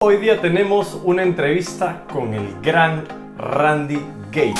Hoy día tenemos una entrevista con el gran Randy Gage.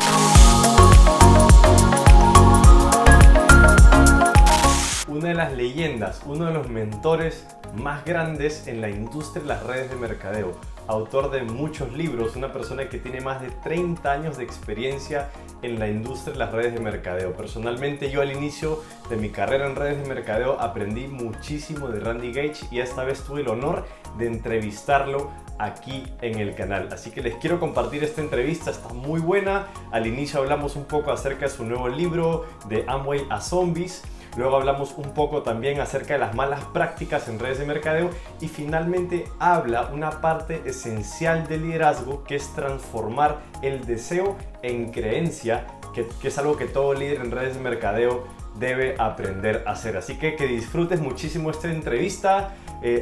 Una de las leyendas, uno de los mentores más grandes en la industria de las redes de mercadeo. Autor de muchos libros, una persona que tiene más de 30 años de experiencia en la industria de las redes de mercadeo. Personalmente, yo al inicio de mi carrera en redes de mercadeo aprendí muchísimo de Randy Gage y esta vez tuve el honor de entrevistarlo aquí en el canal. Así que les quiero compartir esta entrevista, está muy buena. Al inicio hablamos un poco acerca de su nuevo libro, de Amway a Zombies. Luego hablamos un poco también acerca de las malas prácticas en redes de mercadeo y finalmente habla una parte esencial del liderazgo, que es transformar el deseo en creencia, que es algo que todo líder en redes de mercadeo debe aprender a hacer. Así que disfrutes muchísimo esta entrevista.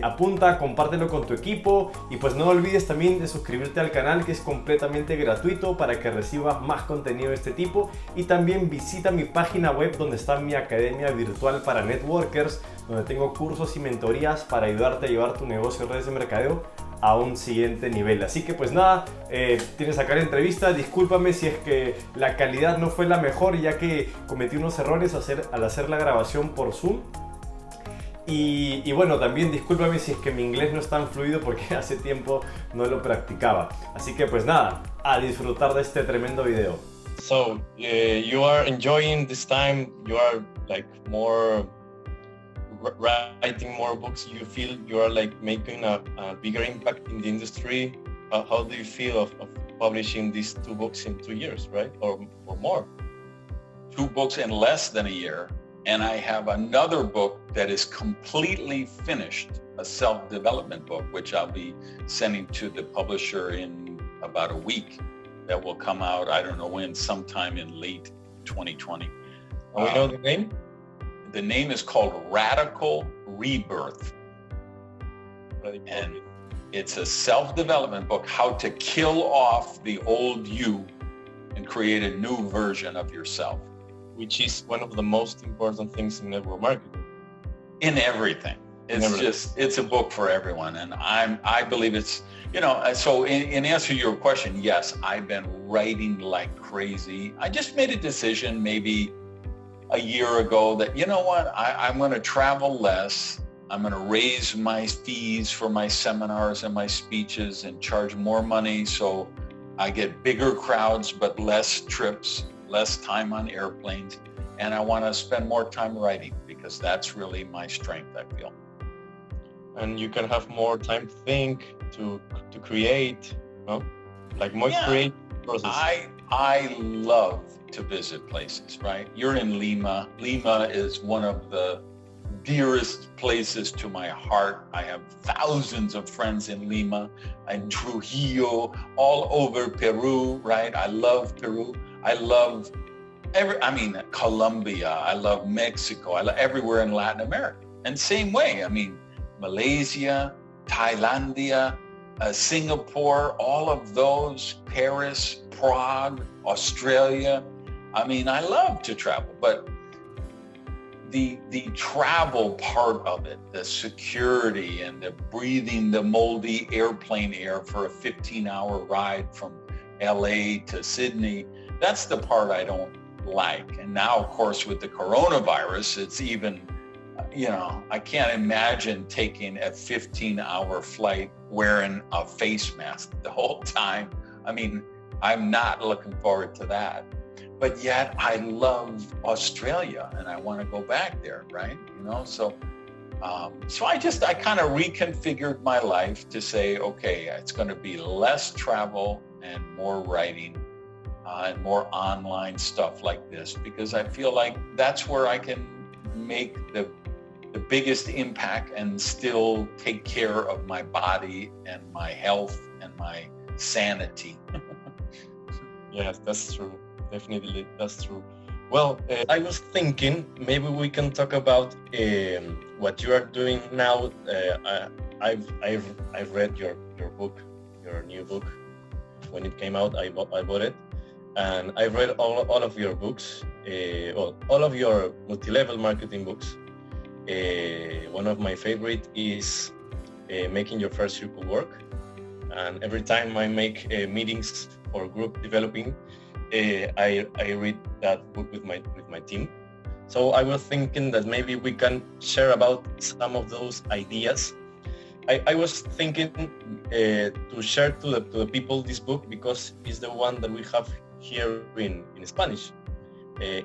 Apunta, compártelo con tu equipo y pues no olvides también de suscribirte al canal, que es completamente gratuito para que recibas más contenido de este tipo, y también visita mi página web donde está mi academia virtual para networkers, donde tengo cursos y mentorías para ayudarte a llevar tu negocio en redes de mercadeo a un siguiente nivel. Así que pues nada, tienes acá la entrevista. Discúlpame si es que la calidad no fue la mejor, ya que cometí unos errores al hacer la grabación por Zoom. Y bueno, también discúlpame si es que mi inglés no es tan fluido porque hace tiempo no lo practicaba. Así que pues nada, a disfrutar de este tremendo video. So you are enjoying this time, you are like more writing more books, you feel you are like making a bigger impact in the industry. How do you feel of publishing these 2 books in 2 years, right? Or more? 2 books in less than a year. And I have another book that is completely finished, a self-development book, which I'll be sending to the publisher in about a week. That will come out, I don't know when, sometime in late 2020. We know the name? The name is called Radical Rebirth. And it's a self-development book, how to kill off the old you and create a new version of yourself. Which is one of the most important things in network marketing. In everything. It's a book for everyone. And I believe it's, so in answer to your question, yes, I've been writing like crazy. I just made a decision maybe a year ago that, you know what, I'm going to travel less. I'm going to raise my fees for my seminars and my speeches and charge more money so I get bigger crowds but less trips, less time on airplanes, and I want to spend more time writing because that's really my strength, I feel. And you can have more time to think, to create, like more creative process. I love to visit places, right? You're in Lima. Lima is one of the dearest places to my heart. I have thousands of friends in Lima and Trujillo, all over Peru, right? I love Peru. I love Colombia, I love Mexico, I love everywhere in Latin America. And same way, Malaysia, Thailandia, Singapore, all of those, Paris, Prague, Australia. I love to travel, but the travel part of it, the security and the breathing the moldy airplane air for a 15-hour ride from LA to Sydney, that's the part I don't like. And now, of course, with the coronavirus, it's even, I can't imagine taking a 15-hour flight wearing a face mask the whole time. I'm not looking forward to that. But yet I love Australia and I want to go back there, right? So I kind of reconfigured my life to say, okay, it's going to be less travel and more writing and more online stuff like this, because I feel like that's where I can make the biggest impact and still take care of my body and my health and my sanity. Yes, that's true. Definitely, that's true. Well, I was thinking maybe we can talk about what you are doing now. I've read your book, your new book. When it came out, I bought it. And I've read all of your books, all of your multi-level marketing books. One of my favorite is Making Your First Circle Work. and every time I make meetings for group developing, I read that book with my team. So I was thinking that maybe we can share about some of those ideas. I was thinking to share to the people this book because it's the one that we have here in Spanish.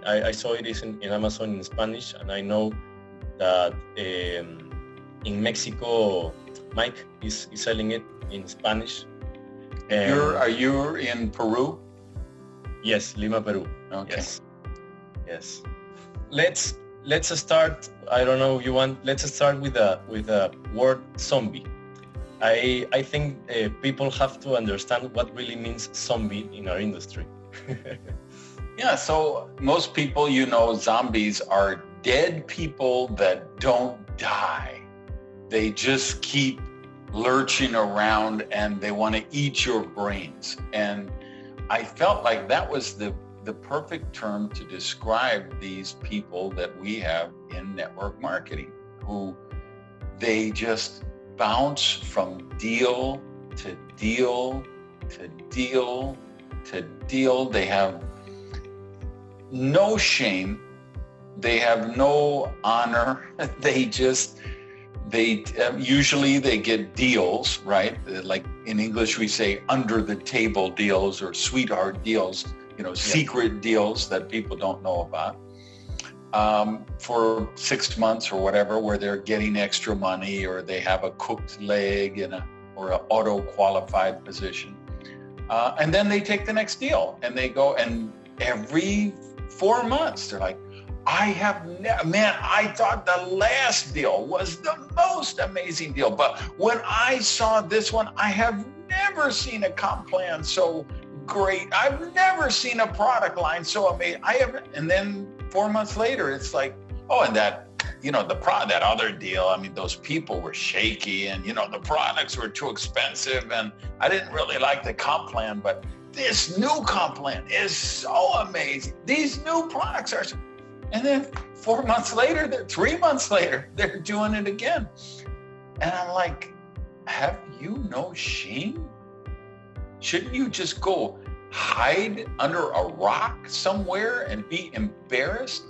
I saw it is in Amazon in Spanish, and I know that in Mexico, Mike is selling it in Spanish. Are you in Peru? Yes, Lima, Peru. Okay. Yes. Let's start. I don't know if you want. Let's start with the word zombie. I think people have to understand what really means zombie in our industry. Yeah, so most people, zombies are dead people that don't die. They just keep lurching around and they want to eat your brains. And I felt like that was the perfect term to describe these people that we have in network marketing, who they just bounce from deal to deal to deal to deal. They have no shame. They have no honor. Usually they get deals, right? Like in English, we say under the table deals or sweetheart deals, secret deals that people don't know about, for 6 months or whatever, where they're getting extra money or they have a cooked leg or an auto-qualified position. And then they take the next deal and they go, and every 4 months, they're like, I thought the last deal was the most amazing deal. But when I saw this one, I have never seen a comp plan so great. I've never seen a product line so amazing. And then 4 months later, it's like, oh, and that, that other deal, those people were shaky and, the products were too expensive and I didn't really like the comp plan, but this new comp plan is so amazing. These new products are, and then 4 months later, 3 months later, they're doing it again. And I'm like, have you no shame? Shouldn't you just go hide under a rock somewhere and be embarrassed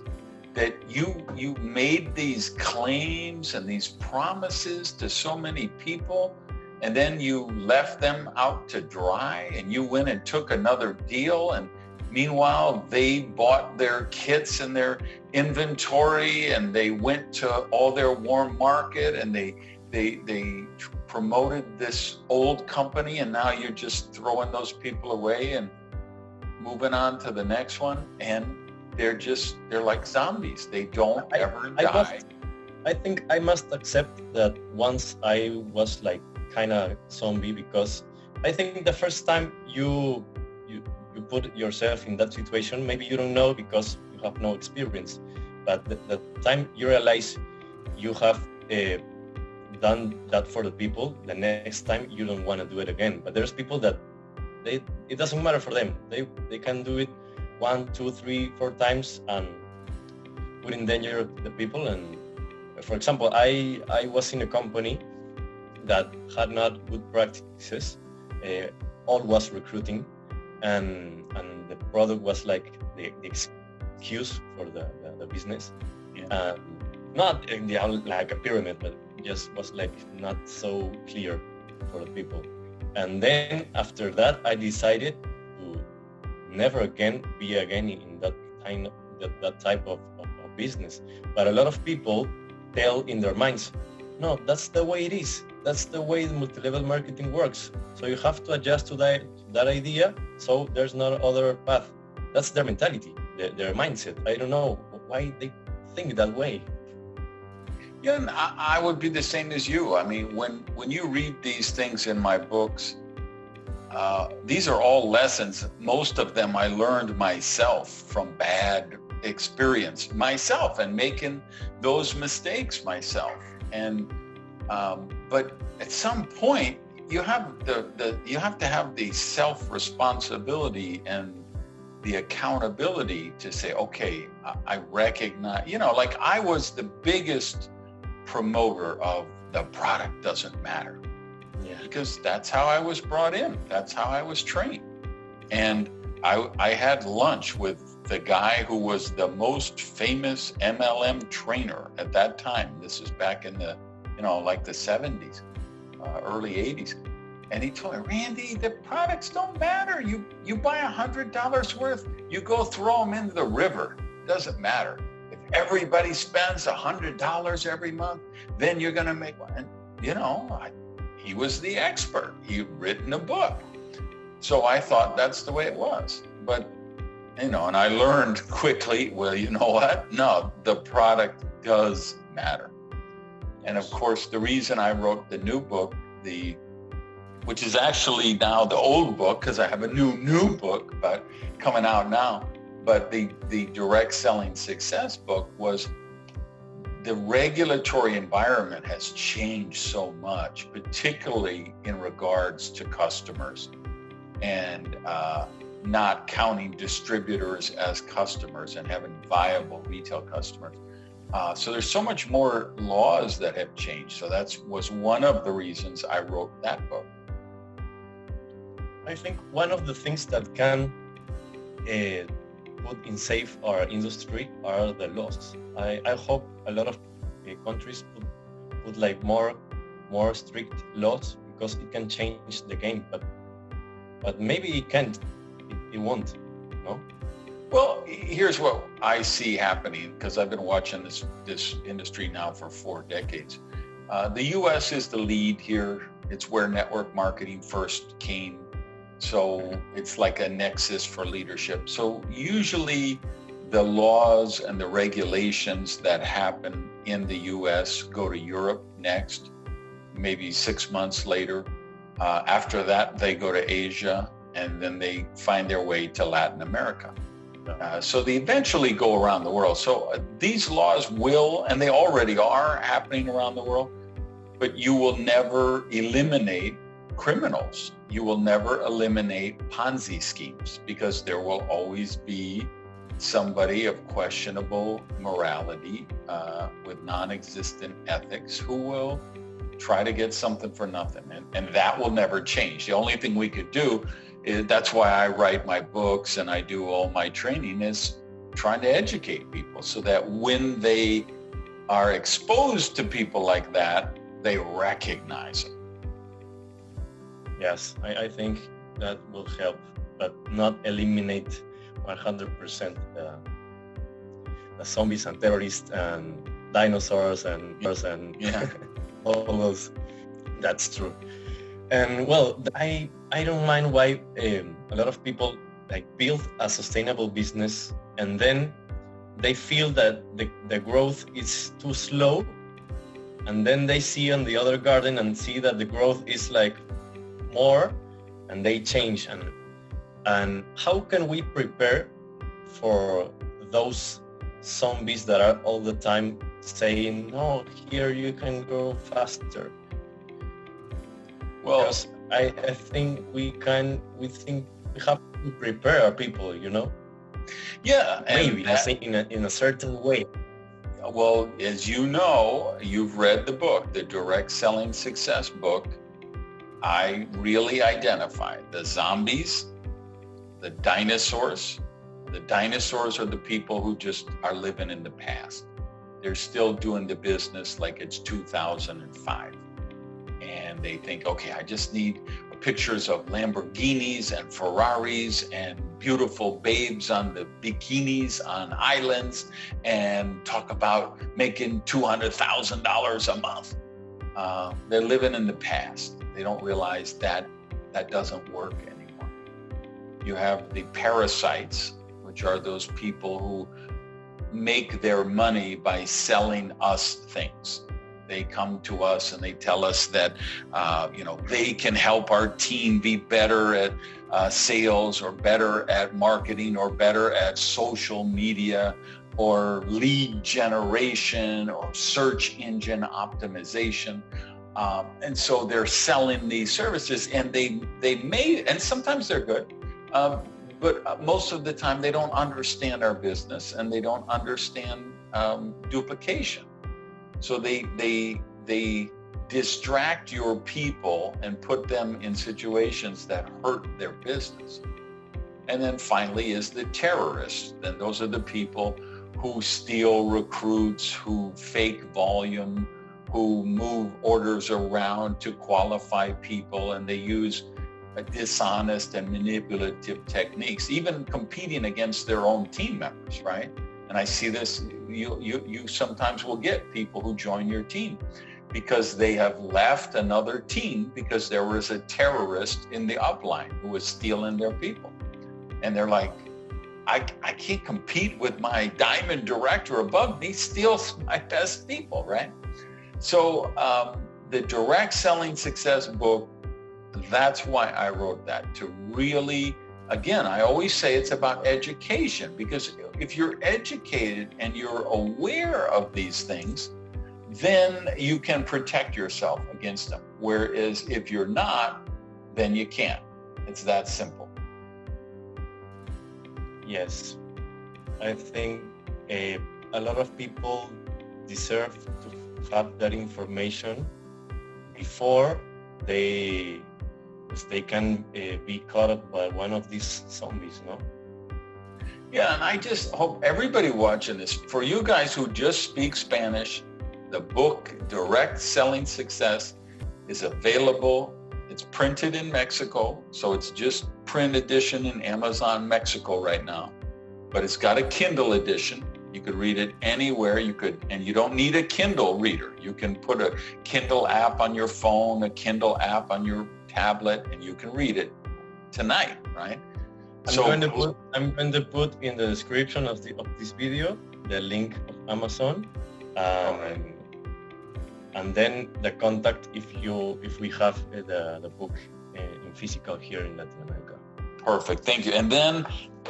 that you made these claims and these promises to so many people, and then you left them out to dry and you went and took another deal, and meanwhile they bought their kits and their inventory and they went to all their warm market and they promoted this old company, and now you're just throwing those people away and moving on to the next one, and they're like zombies. They don't ever die. I think I must accept that once I was like kind of zombie, because I think the first time you put yourself in that situation, maybe you don't know because you have no experience, but the time you realize you have done that for the people, the next time you don't want to do it again. But there's people that it doesn't matter for them. They can do it 1, 2, 3, 4 times and put in danger the people. And for example, I was in a company that had not good practices. All was recruiting, and the product was like the excuse for the business. Yeah. Not like a pyramid, but just was like not so clear for the people. And then after that, I decided to never again be in that type of business. But a lot of people tell in their minds, no, that's the way it is. That's the way the multi-level marketing works. So you have to adjust to that idea. So there's no other path. That's their mentality, their mindset. I don't know why they think that way. Yeah, and I would be the same as you. When you read these things in my books, these are all lessons. Most of them I learned myself from bad experience myself and making those mistakes myself. And but at some point you have to have the self-responsibility and the accountability to say, okay, I recognize, like I was the biggest promoter of the product doesn't matter. Yeah. because that's how I was brought in. That's how I was trained. And I had lunch with the guy who was the most famous MLM trainer at that time. This is back in the, like the 70s, early 80s. And he told me, Randy, the products don't matter. You buy $100 worth, you go throw them into the river. Doesn't matter. If everybody spends $100 every month, then you're going to make one. And, he was the expert. He'd written a book. So I thought that's the way it was. But, and I learned quickly, well, you know what? No, the product does matter. And of course, the reason I wrote the new book, which is actually now the old book, because I have a new book, but coming out now. But the direct selling success book was, the regulatory environment has changed so much, particularly in regards to customers and not counting distributors as customers and having viable retail customers. So there's so much more laws that have changed. So that was one of the reasons I wrote that book. I think one of the things that can put in safe our industry are the laws. I hope a lot of countries put like more strict laws, because it can change the game. But maybe it can't. It won't. No. Well, here's what I see happening, because I've been watching this industry now for 4 decades. The U.S. is the lead here. It's where network marketing first came. So it's like a nexus for leadership. So usually the laws and the regulations that happen in the US go to Europe next, maybe 6 months later. After that, they go to Asia, and then they find their way to Latin America. So they eventually go around the world. So these laws will, and they already are happening around the world, but you will never eliminate criminals. You will never eliminate Ponzi schemes, because there will always be somebody of questionable morality with non-existent ethics who will try to get something for nothing. And that will never change. The only thing we could do is, that's why I write my books and I do all my training, is trying to educate people so that when they are exposed to people like that, they recognize it. Yes, I think that will help, but not eliminate 100% the zombies and terrorists and dinosaurs and all those. That's true. And well, I don't mind why a lot of people like build a sustainable business, and then they feel that the growth is too slow, and then they see on the other garden and see that the growth is like more, and they change. And how can we prepare for those zombies that are all the time saying, no, here you can grow faster? Well, because I think we have to prepare our people, Yeah, maybe in a certain way. Well, as you know, you've read the book, the Direct Selling Success book. I really identify the zombies, the dinosaurs. The dinosaurs are the people who just are living in the past. They're still doing the business like it's 2005. And they think, okay, I just need pictures of Lamborghinis and Ferraris and beautiful babes on the bikinis on islands, and talk about making $200,000 a month. They're living in the past. They don't realize that doesn't work anymore. You have the parasites, which are those people who make their money by selling us things. They come to us and they tell us that they can help our team be better at sales, or better at marketing, or better at social media, or lead generation, or search engine optimization. And so they're selling these services, and they may, and sometimes they're good, but most of the time they don't understand our business, and they don't understand duplication. So they distract your people and put them in situations that hurt their business. And then finally is the terrorists. And those are the people who steal recruits, who fake volume, who move orders around to qualify people, and they use dishonest and manipulative techniques, even competing against their own team members, right? And I see this, you sometimes will get people who join your team because they have left another team because there was a terrorist in the upline who was stealing their people. And they're like, I can't compete with my diamond director above me, steals my best people, right? So the Direct Selling Success book, that's why I wrote that, to really, again, I always say it's about education, because if you're educated and you're aware of these things, then you can protect yourself against them. Whereas if you're not, then you can't. It's that simple. Yes, I think a lot of people deserve to have that information before they can be caught up by one of these zombies, no? Yeah, and I just hope everybody watching this, for you guys who just speak Spanish, the book Direct Selling Success is available. It's printed in Mexico, so it's just print edition in Amazon Mexico right now. But it's got a Kindle edition. You could read it anywhere. And you don't need a Kindle reader. You can put a Kindle app on your phone, a Kindle app on your tablet, and you can read it tonight, right? I'm going to put in the description of this video the link of Amazon, and then the contact if we have the book in physical here in Latin America. Perfect, thank you. And then,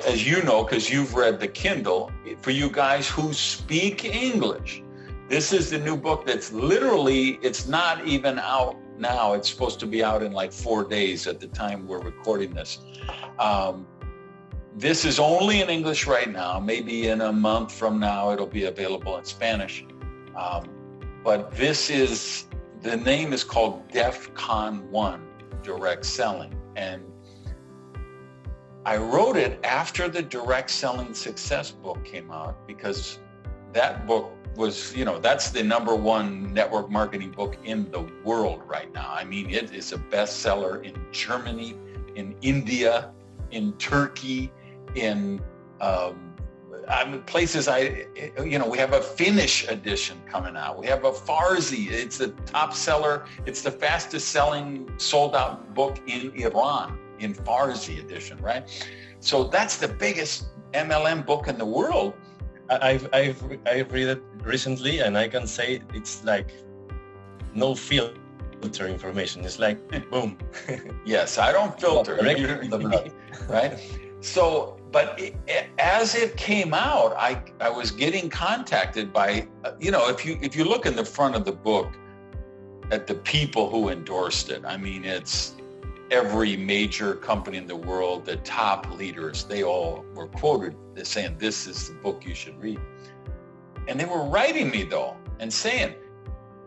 as you know, because you've read the Kindle, for you guys who speak English, this is the new book that's literally, it's not even out now. It's supposed to be out in like 4 days at the time we're recording this. This is only in English right now. Maybe in a month from now, it'll be available in Spanish. But the name is called DEFCON 1, Direct Selling. And I wrote it after the Direct Selling Success book came out, because that book was, that's the #1 network marketing book in the world right now. I mean, it is a bestseller in Germany, in India, in Turkey, in places we have a Finnish edition coming out. We have a Farsi. It's a top seller. It's the fastest selling sold out book in Iran in Farsi edition, right? So that's the biggest MLM book in the world. I've read it recently, and I can say it's like no filter information. It's like boom. Yes, I don't filter. Right? So, but as it came out, I was getting contacted by, if you look in the front of the book at the people who endorsed it, I mean, it's every major company in the world, the top leaders, they all were quoted as saying, this is the book you should read. And they were writing me though, and saying,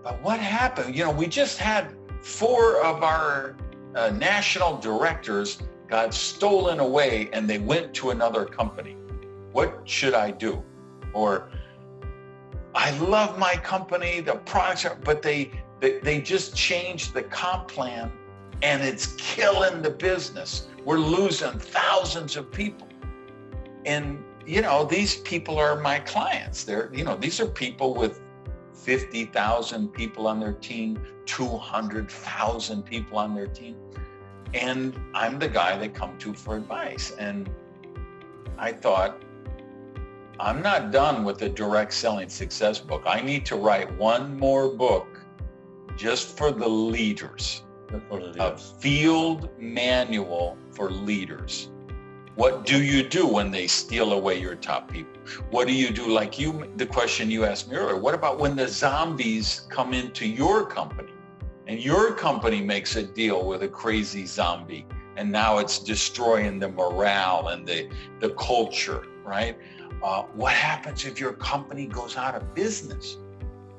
but what happened? We just had 4 of our national directors got stolen away and they went to another company. What should I do? Or, I love my company, the products, but they just changed the comp plan and it's killing the business. We're losing thousands of people. And, these people are my clients. They're, these are people with 50,000 people on their team, 200,000 people on their team. And I'm the guy they come to for advice. And I thought, I'm not done with the Direct Selling Success book. I need to write one more book just for the leaders. A field manual for leaders. What do you do when they steal away your top people? What do you do? Like the question you asked me earlier, what about when the zombies come into your company and your company makes a deal with a crazy zombie and now it's destroying the morale and the culture, right? What happens if your company goes out of business?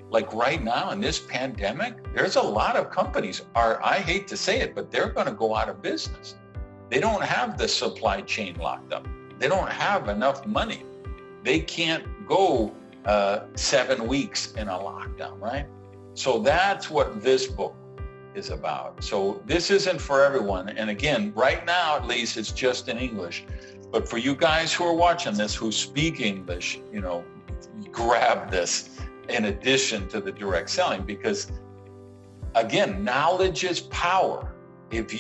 Like right now in this pandemic, there's a lot of companies I hate to say it, but they're going to go out of business. They don't have the supply chain locked up. They don't have enough money. They can't go 7 weeks in a lockdown, right? So that's what this book is about. So this isn't for everyone. And again, right now, at least, it's just in English. But for you guys who are watching this, who speak English, grab this in addition to the direct selling, because again, knowledge is power. If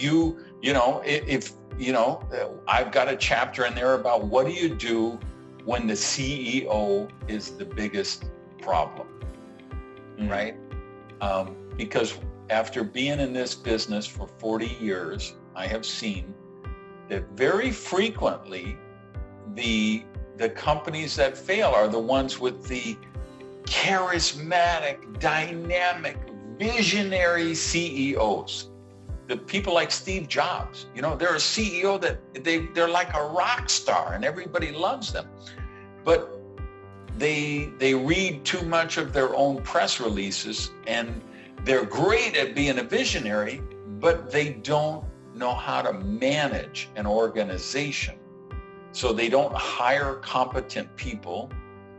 I've got a chapter in there about what do you do when the CEO is the biggest problem, right? Because after being in this business for 40 years, I have seen that very frequently the companies that fail are the ones with the charismatic, dynamic, visionary CEOs. The people like Steve Jobs, they're a CEO that they're like a rock star and everybody loves them. But they read too much of their own press releases, and they're great at being a visionary, but they don't know how to manage an organization. So they don't hire competent people.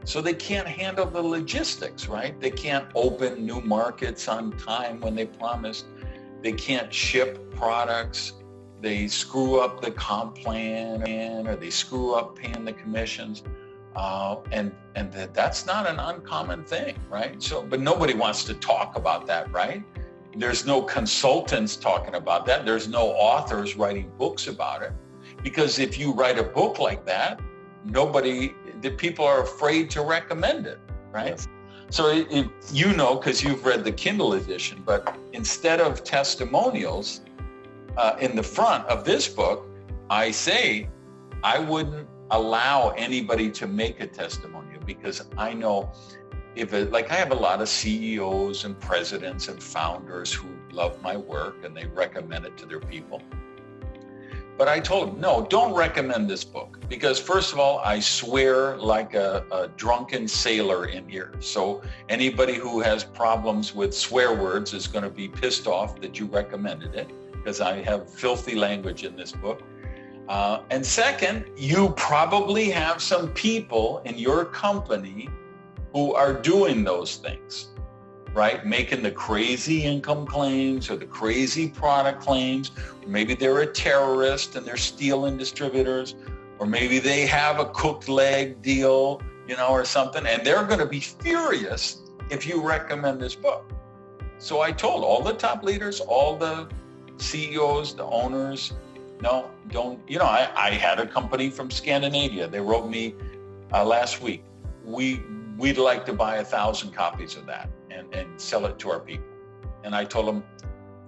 So they can't handle the logistics, right? They can't open new markets on time when they promised. They can't ship products. They screw up the comp plan, or they screw up paying the commissions. And that's not an uncommon thing, right? So, but nobody wants to talk about that, right? There's no consultants talking about that. There's no authors writing books about it. Because if you write a book like that, the people are afraid to recommend it, right? Yes. So because you've read the Kindle edition, but instead of testimonials in the front of this book, I say I wouldn't allow anybody to make a testimonial, because I know I have a lot of CEOs and presidents and founders who love my work and they recommend it to their people. But I told them, no, don't recommend this book, because first of all, I swear like a drunken sailor in here. So anybody who has problems with swear words is going to be pissed off that you recommended it, because I have filthy language in this book. And second, you probably have some people in your company who are doing those things, right? Making the crazy income claims or the crazy product claims. Maybe they're a terrorist and they're stealing distributors, or maybe they have a cooked leg deal, or something, and they're going to be furious if you recommend this book. So I told all the top leaders, all the CEOs, the owners, no, don't, I had a company from Scandinavia. They wrote me last week, we'd like to buy 1,000 copies of that and sell it to our people. And I told them,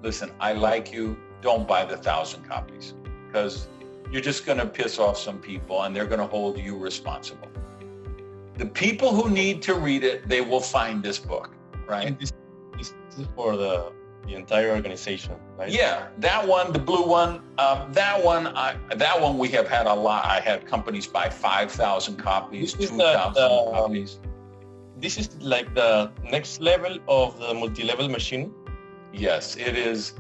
listen, I like you, don't buy the 1,000 copies, because you're just going to piss off some people and they're going to hold you responsible. The people who need to read it, they will find this book, right? And this is for the entire organization, right? Yeah, that one, the blue one, that one we have had a lot. I had companies buy 5,000 copies, 2,000 copies. This is like the next level of the multi-level machine. Yes, it is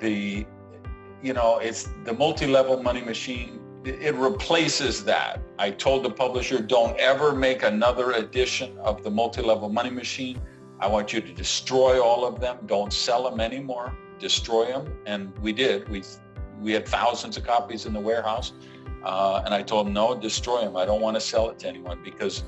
it's the multi-level money machine. It replaces that. I told the publisher, don't ever make another edition of the multi-level money machine. I want you to destroy all of them. Don't sell them anymore. Destroy them. And we did. We had thousands of copies in the warehouse. And I told them, no, destroy them. I don't want to sell it to anyone, because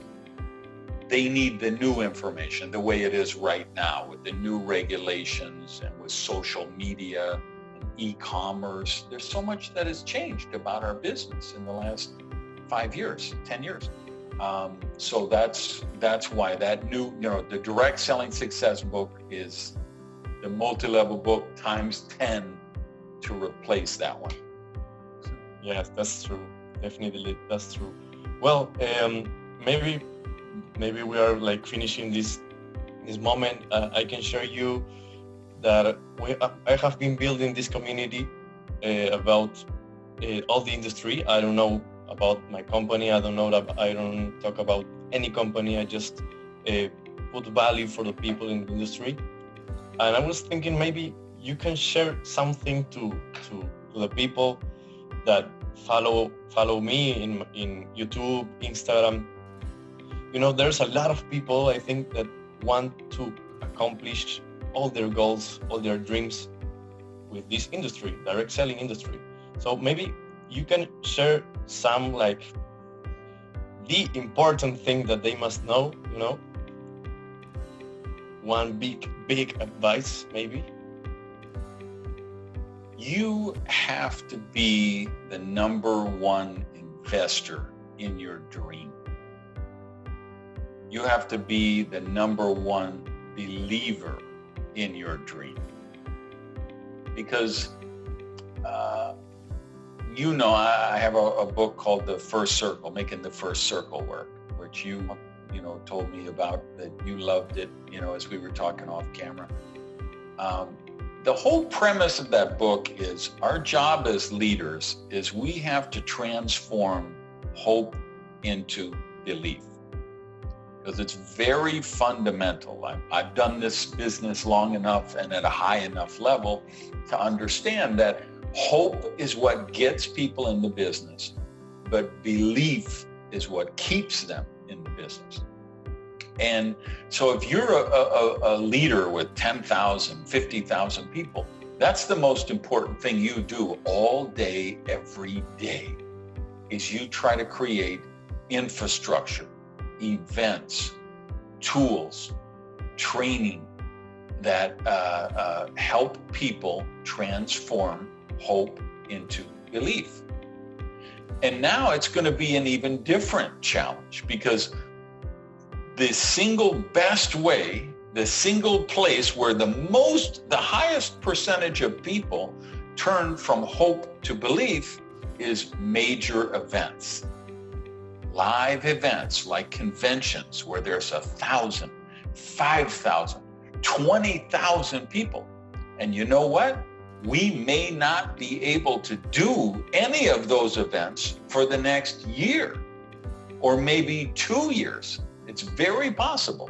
they need the new information the way it is right now, with the new regulations and with social media and e-commerce. There's so much that has changed about our business in the last 5 years, 10 years. So that's why that new, the direct selling success book is the multi-level book times 10 to replace that one. Yes, that's true. Definitely, that's true. Well, maybe we are like finishing this moment. I can share you that I have been building this community about all the industry. I don't know about my company. I don't talk about any company. I just put value for the people in the industry. And I was thinking maybe you can share something to the people that follow me in YouTube, Instagram. You know, there's a lot of people, I think, that want to accomplish all their goals, all their dreams with this industry, direct selling industry. So maybe you can share some, like, the important thing that they must know, you know? One big advice, maybe? You have to be the number one investor in your dream. You have to be the number one believer in your dream. Because, you know, I have a book called The First Circle, Making the First Circle Work, which you know, told me about, that you loved it, you know, as we were talking off camera. The whole premise of that book is our job as leaders is we have to transform hope into belief. Because it's very fundamental. I've done this business long enough and at a high enough level to understand that hope is what gets people in the business, but belief is what keeps them in the business. And so if you're a leader with 10,000, 50,000 people, that's the most important thing you do all day, every day, is you try to create infrastructure, events, tools, training that help people transform hope into belief. And now it's going to be an even different challenge, because the single best way, the single place where the highest percentage of people turn from hope to belief is major events. Live events like conventions where there's 1,000, 5,000, 20,000 people. And you know what? We may not be able to do any of those events for the next year or maybe 2 years. It's very possible.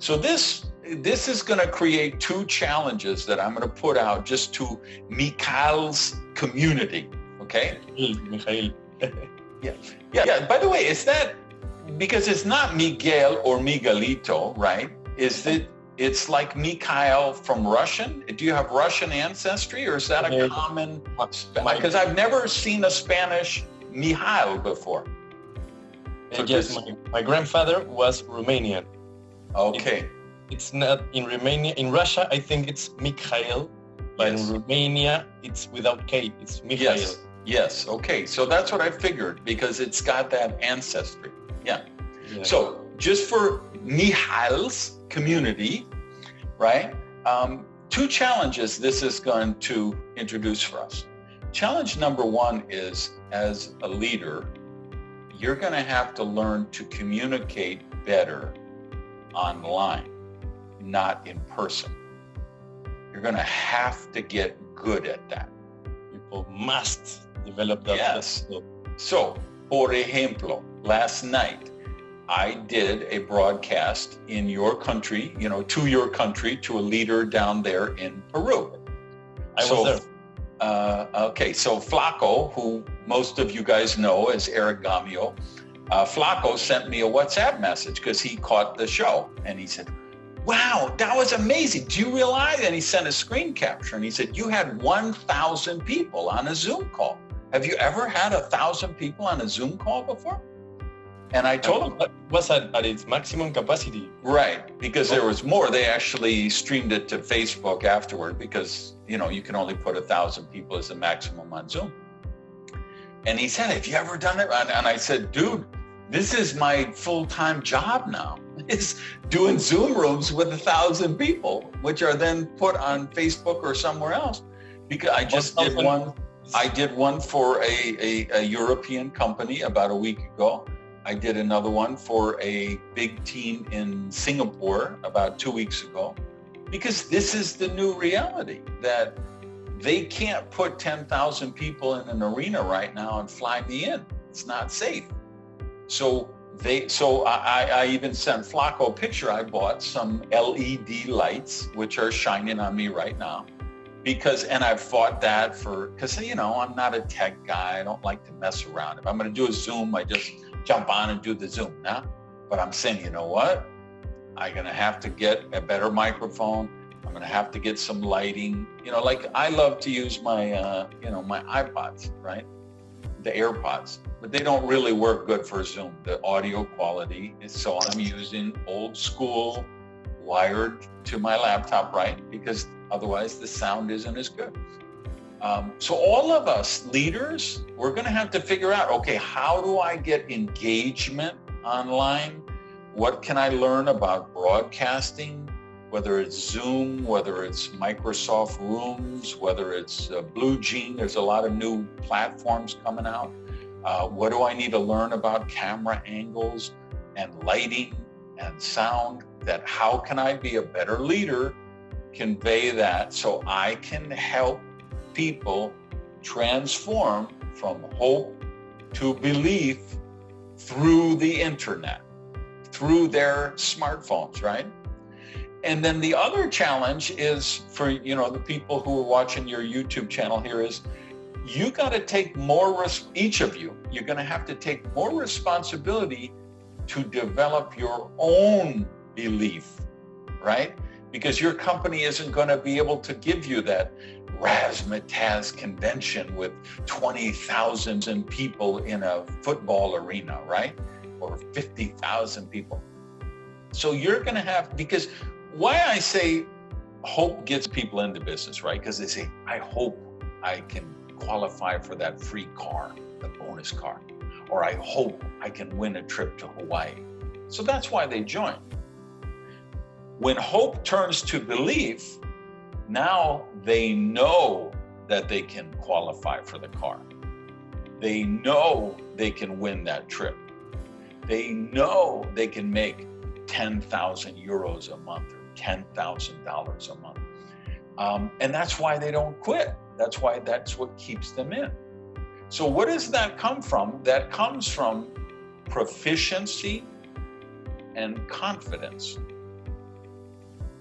So this is going to create two challenges that I'm going to put out just to Mikhail's community. Okay? Mikhail. Yeah. By the way, is that because it's not Miguel or Miguelito, right? It's like Mikhail from Russian? Do you have Russian ancestry, or is that a common? Because I've never seen a Spanish Mijail before. So yes, my grandfather was Romanian. Okay. It's not in Romania. In Russia, I think it's Mikhail, but in Romania, it's without K. It's Mikhail. Yes. Okay. So that's what I figured, because it's got that ancestry. Yeah. So just for Mikhail's community, right? Two challenges this is going to introduce for us. Challenge number one is, as a leader, you're going to have to learn to communicate better online, not in person. You're going to have to get good at that. People must develop that. Yes. So, por ejemplo, last night, I did a broadcast in your country, you know, to your country, to a leader down there in Peru. I was there. Okay, so Flaco, who most of you guys know as Eric Gamio, Flaco sent me a WhatsApp message because he caught the show. And he said, wow, that was amazing. Do you realize? And he sent a screen capture. And he said, you had 1,000 people on a Zoom call. Have you ever had 1,000 people on a Zoom call before? And I told him, it was at its maximum capacity. Right, because there was more. They actually streamed it to Facebook afterward, because, you know, you can only put 1,000 people as the maximum on Zoom. And he said, have you ever done it? And I said, dude, this is my full-time job now. It's doing Zoom rooms with 1,000 people, which are then put on Facebook or somewhere else. Because I just did one. I did one for a European company about a week ago. I did another one for a big team in Singapore about 2 weeks ago, because this is the new reality, that they can't put 10,000 people in an arena right now and fly me in. It's not safe. So I even sent Flacco a picture. I bought some LED lights, which are shining on me right now. And I've fought that because I'm not a tech guy. I don't like to mess around. If I'm going to do a Zoom, I just jump on and do the Zoom now. But I'm saying, you know what? I'm going to have to get a better microphone. I'm going to have to get some lighting. Like I love to use my, my iPods, right? The AirPods, but they don't really work good for Zoom. The audio quality is, so I'm using old school wired to my laptop, right? Because otherwise the sound isn't as good. So all of us leaders, we're going to have to figure out, okay, how do I get engagement online? What can I learn about broadcasting, whether it's Zoom, whether it's Microsoft Rooms, whether it's Blue Jean, there's a lot of new platforms coming out. What do I need to learn about camera angles and lighting and sound? How can I be a better leader, convey that so I can help people transform from hope to belief through the internet, through their smartphones, right? And then the other challenge is for, the people who are watching your YouTube channel here is you got to take more, each of you, you're going to have to take more responsibility to develop your own belief, right? Because your company isn't going to be able to give you that razzmatazz convention with 20,000 people in a football arena, right? Or 50,000 people. So you're going to have, because why I say hope gets people into business, right? Because they say, I hope I can qualify for that free car, the bonus car, or I hope I can win a trip to Hawaii. So that's why they join. When hope turns to belief, now they know that they can qualify for the car. They know they can win that trip. They know they can make 10,000 euros a month or $10,000 a month. And that's why they don't quit. That's what keeps them in. So what does that come from? That comes from proficiency and confidence.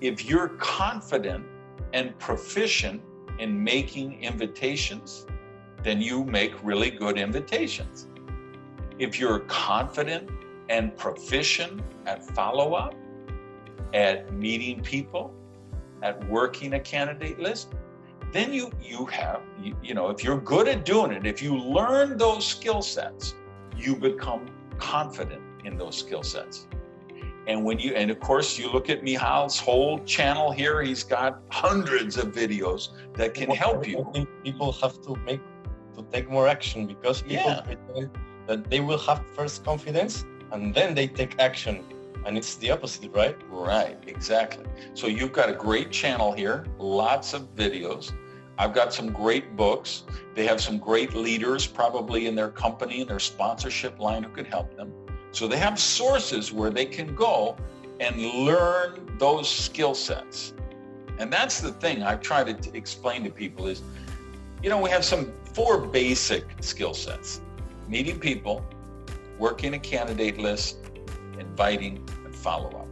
If you're confident and proficient in making invitations, then you make really good invitations. If you're confident and proficient at follow-up, at meeting people, at working a candidate list, then you have, if you're good at doing it, if you learn those skill sets, you become confident in those skill sets. And of course, you look at Mihal's whole channel here, he's got hundreds of videos that can help you. People have to take more action, because people pretend that they will have first confidence and then they take action. And it's the opposite, right? Right, exactly. So you've got a great channel here, lots of videos. I've got some great books. They have some great leaders probably in their company and their sponsorship line who could help them. So they have sources where they can go and learn those skill sets. And that's the thing I've tried to explain to people is, we have 4 basic skill sets: meeting people, working a candidate list, inviting, and follow-up.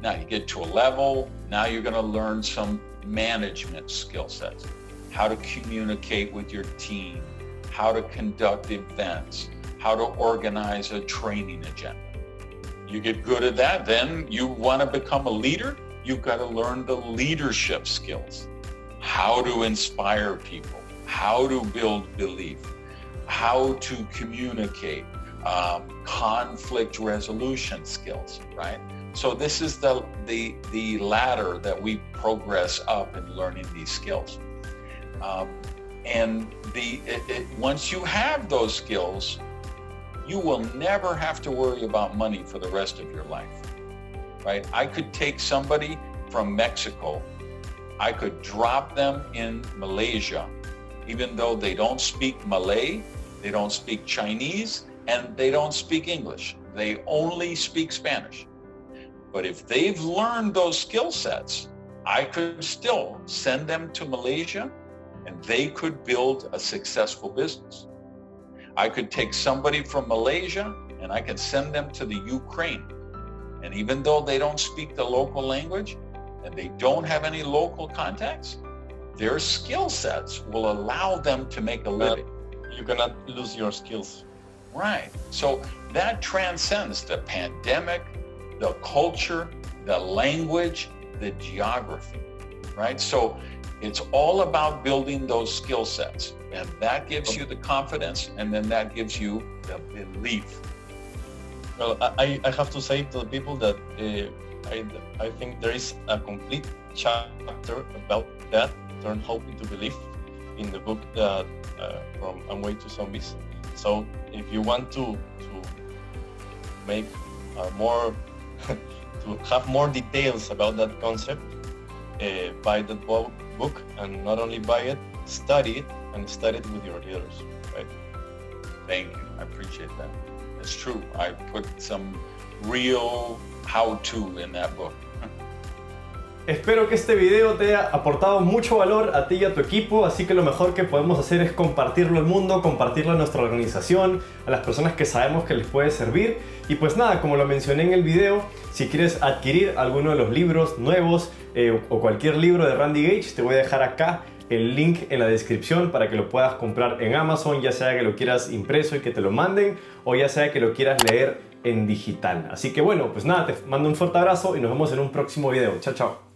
Now you get to a level, now you're going to learn some management skill sets: how to communicate with your team, how to conduct events, how to organize a training agenda. You get good at that, then you want to become a leader, you've got to learn the leadership skills: how to inspire people, how to build belief, how to communicate, conflict resolution skills, right? So this is the ladder that we progress up in learning these skills. Once you have those skills, you will never have to worry about money for the rest of your life, right? I could take somebody from Mexico, I could drop them in Malaysia, even though they don't speak Malay, they don't speak Chinese, and they don't speak English. They only speak Spanish. But if they've learned those skill sets, I could still send them to Malaysia and they could build a successful business. I could take somebody from Malaysia and I can send them to the Ukraine. And even though they don't speak the local language and they don't have any local contacts, their skill sets will allow them to make a living. You cannot lose your skills. Right. So that transcends the pandemic, the culture, the language, the geography, right? So it's all about building those skill sets, and that gives you the confidence, and then that gives you the belief. Well, I have to say to the people that I think there is a complete chapter about that, Turn Hope into Belief, in the book that From Amway to Zombies. So if you want to make more, to have more details about that concept, buy the book, and not only buy it, study it, and study it with your leaders, right? Thank you. I appreciate that. It's true. I put some real how-to in that book. Espero que este video te haya aportado mucho valor a ti y a tu equipo, así que lo mejor que podemos hacer es compartirlo al mundo, compartirlo a nuestra organización, a las personas que sabemos que les puede servir. Y pues nada, como lo mencioné en el video, si quieres adquirir alguno de los libros nuevos o cualquier libro de Randy Gage, te voy a dejar acá el link en la descripción para que lo puedas comprar en Amazon, ya sea que lo quieras impreso y que te lo manden, o ya sea que lo quieras leer en digital. Así que bueno, pues nada, te mando un fuerte abrazo y nos vemos en un próximo video. Chao, chao.